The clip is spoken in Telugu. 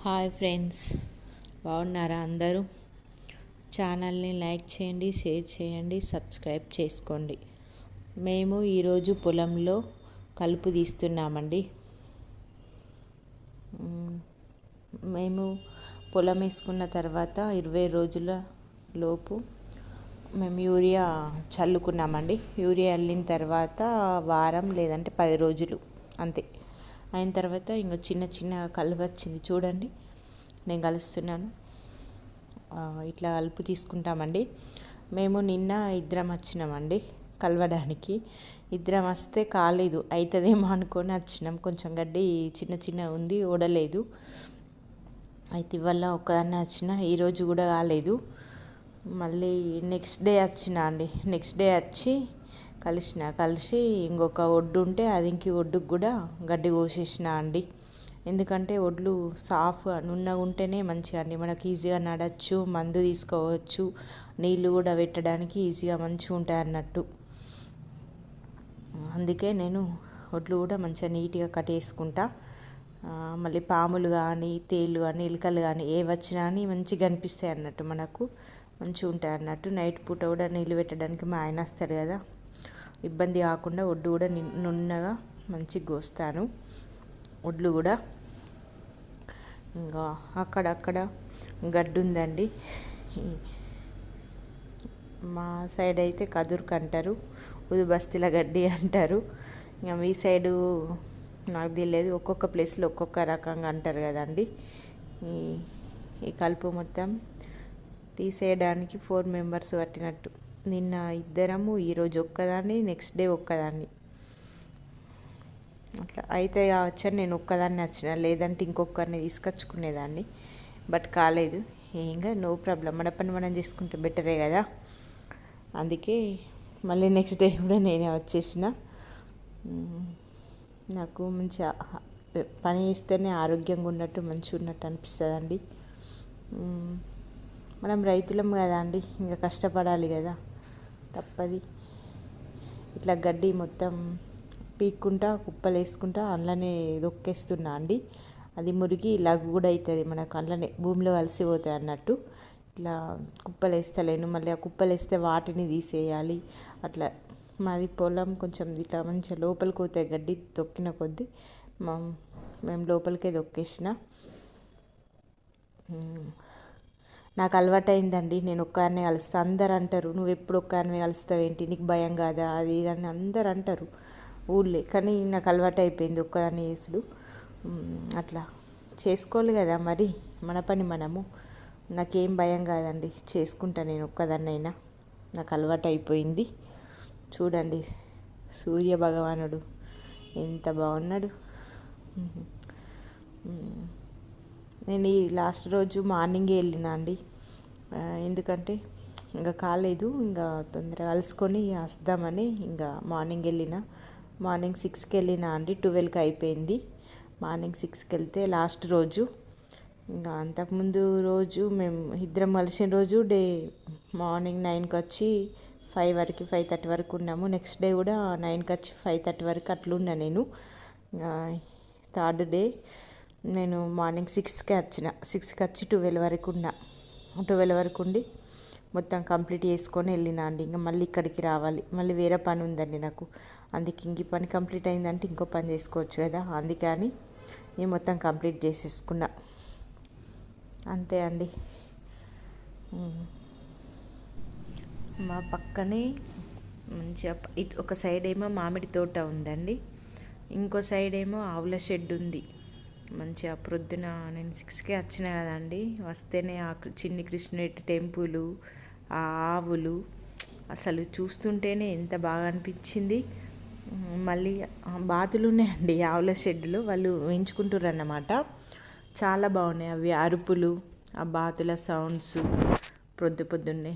హాయ్ ఫ్రెండ్స్, బాగున్నారా అందరూ? ఛానల్ని లైక్ చేయండి, షేర్ చేయండి, సబ్స్క్రైబ్ చేసుకోండి. మేము ఈరోజు పొలంలో కలుపు తీస్తున్నామండి. మేము పొలం వేసుకున్న తర్వాత 20 రోజుల లోపు మేము యూరియా చల్లుకున్నామండి. యూరియా చల్లిన తర్వాత వారం లేదంటే 10 రోజులు అంతే అయిన తర్వాత ఇంకా చిన్న చిన్న కలుపు వచ్చింది. చూడండి, నేను కలుస్తున్నాను. ఇట్లా కలుపు తీసుకుంటామండి. మేము నిన్న ఇద్దరం వచ్చినామండి కలవడానికి. ఇద్దరం వస్తే కాలేదు, అవుతుందేమో అనుకొని వచ్చినాం. కొంచెం గడ్డి చిన్న చిన్న ఉంది, ఓడలేదు. అయితే ఇవాళ ఒక్కదాన్నే వచ్చిన, ఈరోజు కూడా కాలేదు. మళ్ళీ నెక్స్ట్ డే వచ్చిన అండి. నెక్స్ట్ డే వచ్చి కలిసి ఇంకొక ఒడ్డు ఉంటే అది ఒడ్డుకు కూడా గడ్డి కోసేసిన అండి. ఎందుకంటే ఒడ్లు సాఫ్గా నున్నగా ఉంటేనే మంచిగా అండి, మనకి ఈజీగా నడచ్చు, మందు తీసుకోవచ్చు, నీళ్ళు కూడా పెట్టడానికి ఈజీగా మంచిగా ఉంటాయి అన్నట్టు. అందుకే నేను ఒడ్లు కూడా మంచిగా నీట్గా కట్టేసుకుంటా. మళ్ళీ పాములు కానీ, తేళ్ళు కానీ, ఎలుకలు కానీ ఏ వచ్చినా కానీ మంచిగా కనిపిస్తాయి అన్నట్టు, మనకు మంచిగా ఉంటాయి అన్నట్టు. నైట్ పూట కూడా నీళ్ళు పెట్టడానికి మా ఆయన వస్తాడు కదా, ఇబ్బంది కాకుండా ఒడ్డు కూడా నున్నగా మంచిగా కోస్తాను. ఒడ్లు కూడా ఇంకా అక్కడక్కడ గడ్డి ఉందండి. మా సైడ్ అయితే కదురుకు అంటారు, ఉదుబస్తీల గడ్డి అంటారు. ఇంకా మీ సైడు నాకు తెలియదు, ఒక్కొక్క ప్లేస్లో ఒక్కొక్క రకంగా అంటారు కదండి. ఈ కలుపు మొత్తం తీసేయడానికి 4 మెంబర్స్ పట్టినట్టు. నిన్న ఇద్దరము, ఈరోజు ఒక్కదాన్ని, నెక్స్ట్ డే ఒక్కదాన్ని. అట్లా అయితే కావచ్చని నేను ఒక్కదాన్ని వచ్చిన, లేదంటే ఇంకొకరిని తీసుకొచ్చుకునేదాన్ని. బట్ కాలేదు. ఇంకా నో ప్రాబ్లం, మన పని మనం చేసుకుంటే బెటరే కదా. అందుకే మళ్ళీ నెక్స్ట్ డే కూడా నేనే వచ్చేసిన. నాకు మంచిగా పని చేస్తేనే ఆరోగ్యంగా ఉన్నట్టు, మంచిగా ఉన్నట్టు అనిపిస్తుందండి. మనం రైతులం కదా అండి, ఇంకా కష్టపడాలి కదా, తప్పది. ఇట్లా గడ్డి మొత్తం పీక్కుంటా కుప్పలు వేసుకుంటా అందులోనే దొక్కేస్తున్నా అండి. అది మురిగి లగ్గు కూడా అవుతుంది, మనకు అందులోనే భూమిలో కలిసిపోతాయి అన్నట్టు. ఇట్లా కుప్పలు వేస్తలేను, మళ్ళీ ఆ కుప్పలు వేస్తే వాటిని తీసేయాలి. అట్లా మాది పొలం కొంచెం ఇట్లా మంచిగా లోపలికి పోతాయి గడ్డి, తొక్కిన కొద్దీ మేము లోపలికే దొక్కేసిన. నాకు అలవాటు అయిందండి, నేను ఒక్కదాన్నే కలుస్తా. అందరు అంటారు, నువ్వు ఎప్పుడు ఒక్కదాన్నే కలుస్తావేంటి, నీకు భయం కాదా, అది ఇదని అందరు అంటారు ఊళ్ళే. కానీ నాకు అలవాటు అయిపోయింది ఒక్కదాన్ని చేసుడు. అట్లా చేసుకోవాలి కదా మరి, మన పని మనము. నాకేం భయం కాదండి, చేసుకుంటా నేను ఒక్కదాన్నైనా, నాకు అలవాటు అయిపోయింది. చూడండి, సూర్య భగవానుడు ఎంత బాగున్నాడు. నేను ఈ లాస్ట్ రోజు మార్నింగే వెళ్ళినా అండి, ఎందుకంటే ఇంకా కాలేదు, ఇంకా తొందరగా కలుసుకొని వద్దామని ఇంకా మార్నింగ్ వెళ్ళిన. మార్నింగ్ 6కి వెళ్ళినా అండి, 12కి అయిపోయింది. మార్నింగ్ 6కి వెళ్తే లాస్ట్ రోజు. ఇంకా అంతకుముందు రోజు మేము ఇద్దరం కలిసిన రోజు మార్నింగ్ 9కి వచ్చి 5:30 వరకు ఉన్నాము. నెక్స్ట్ డే కూడా 9కి వచ్చి 5:30 వరకు అట్లున్నా నేను. థర్డ్ డే నేను మార్నింగ్ 6కి వచ్చిన, 6కి వచ్చి 12 వరకు ఉన్నా. 12 వరకు ఉండి మొత్తం కంప్లీట్ చేసుకొని వెళ్ళినా అండి. ఇంకా మళ్ళీ ఇక్కడికి రావాలి, మళ్ళీ వేరే పని ఉందండి నాకు. అందుకే ఇంక పని కంప్లీట్ అయిందంటే ఇంకో పని చేసుకోవచ్చు కదా, అందుకని నేను మొత్తం కంప్లీట్ చేసేసుకున్నా. అంతే అండి. మా పక్కనే మంచిగా ఒక సైడ్ ఏమో మామిడి తోట ఉందండి, ఇంకో సైడ్ ఏమో ఆవుల షెడ్ ఉంది. మంచిగా ప్రొద్దున నేను 6కి వచ్చిన కదండి, వస్తేనే ఆ చిన్ని కృష్ణుడి టెంపుల్, ఆ ఆవులు అసలు చూస్తుంటేనే ఎంత బాగా అనిపించింది. మళ్ళీ బాతులు ఉన్నాయండి ఆవుల షెడ్లో, వాళ్ళు పెంచుకుంటారు అన్నమాట. చాలా బాగున్నాయి అవి అరుపులు, ఆ బాతుల సౌండ్స్ పొద్దున్నే